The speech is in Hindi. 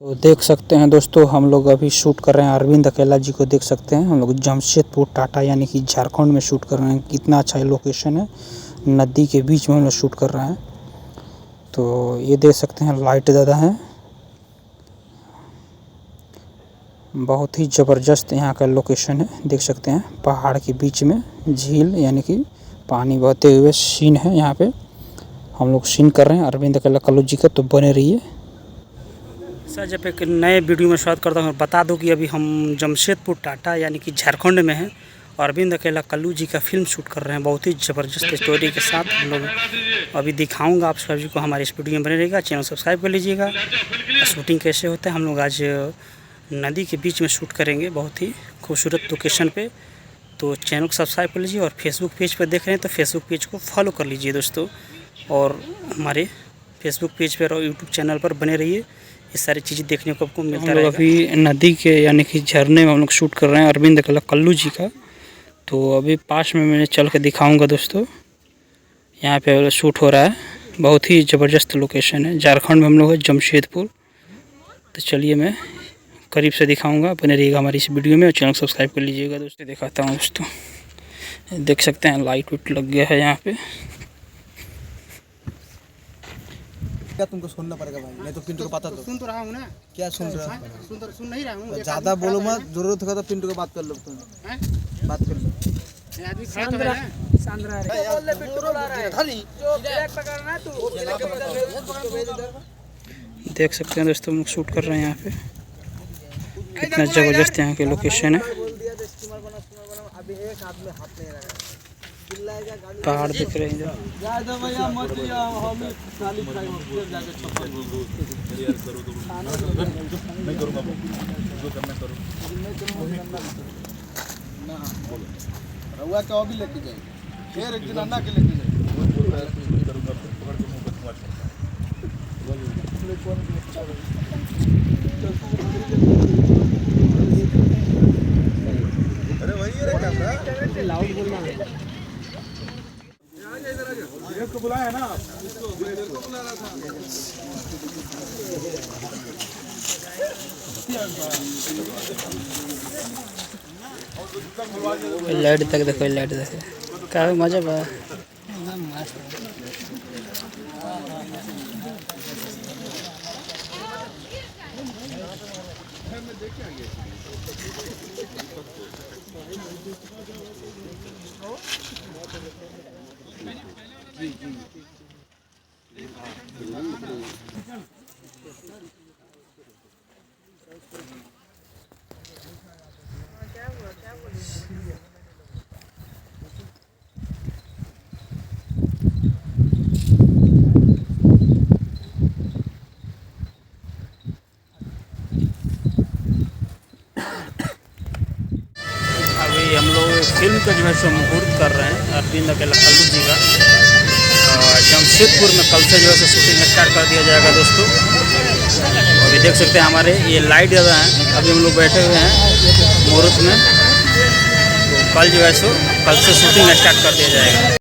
तो देख सकते हैं दोस्तों, हम लोग अभी शूट कर रहे हैं अरविंद अकेला जी को। देख सकते हैं हम लोग जमशेदपुर टाटा यानी कि झारखंड में शूट कर रहे हैं। कितना अच्छा लोकेशन है, नदी के बीच में हम लोग शूट कर रहे हैं। तो ये देख सकते हैं लाइट ज़्यादा है, बहुत ही ज़बरदस्त यहाँ का लोकेशन है। देख सकते हैं पहाड़ के बीच में झील यानी कि पानी बहते हुए सीन है। यहाँ पे हम लोग सीन कर रहे हैं अरविंद अकेला कल्लू जी का। तो बने रहिए सर। जब एक नए वीडियो में स्वागत करता हूँ। बता दूं कि अभी हम जमशेदपुर टाटा यानी कि झारखंड में हैं। अरविंद अकेला कल्लू जी का फिल्म शूट कर रहे हैं, बहुत ही ज़बरदस्त स्टोरी के साथ हम लोग अभी दिखाऊंगा आप सभी को। हमारे इस वीडियो में बने रहेगा, चैनल सब्सक्राइब कर लीजिएगा। शूटिंग कैसे होता है, हम लोग आज नदी के बीच में शूट करेंगे, बहुत ही खूबसूरत लोकेशन पे। तो चैनल को सब्सक्राइब कर लीजिए और फेसबुक पेज पर देख रहे हैं तो फेसबुक पेज को फॉलो कर लीजिए दोस्तों। और हमारे फेसबुक पेज पर और यूट्यूब चैनल पर बने रहिए, ये सारी चीज़ें देखने को आपको मिलता रहेगा। अभी नदी के यानी कि झरने में हम लोग शूट कर रहे हैं अरविंद अकेला कल्लू जी का। तो अभी पास में मैं चल के दिखाऊंगा दोस्तों, यहाँ पे शूट हो रहा है। बहुत ही ज़बरदस्त लोकेशन है, झारखंड में हम लोग है, जमशेदपुर। तो चलिए मैं करीब से दिखाऊंगा, बने रहिएगा हमारी इस वीडियो में और चैनल सब्सक्राइब कर लीजिएगा दोस्तों। दिखाता हूँ दोस्तों, देख सकते हैं लाइट वाइट लग गया है यहाँ पे। क्या तुमको सुनना पड़ेगा भाई, नहीं तो पिंटू को पता तो सुन तो रहा हूँ ना। क्या सुन रहा है? सुन नहीं रहा हूँ। ज्यादा बोलो मत, जरूरत होगा तो पिंटू को बात कर लो। तुम बात कर लो। आदमी खड़ा तो है ना। देख सकते हैं दोस्तों, हम लोग शूट कर रहे हैं यहाँ पे। कितना ज़बरदस्त यहाँ के लोकेशन है, पहाड़ दिख रहे हैं। रउआ के अभी लेके जाए, फिर एक दिन अन्ना के लेके जाए। अरे वही है कैमरा, लाउड बोलना है। को बुलाया है ना, इसको बुला रहा था। लाइट तक देखो, लाइट देखो, काफी मजा बा। अभी हम लोग फिल्म का जो है सो मुहूर्त कर रहे हैं अरविंद अकेला कल्लू जी का। जमशेदपुर में कल से जो है शूटिंग स्टार्ट कर दिया जाएगा दोस्तों। अभी देख सकते हैं हमारे ये लाइट ज़्यादा है, अभी हम लोग बैठे हुए हैं मुहूर्त में। तो कल जो है सो कल से शूटिंग स्टार्ट कर दिया जाएगा।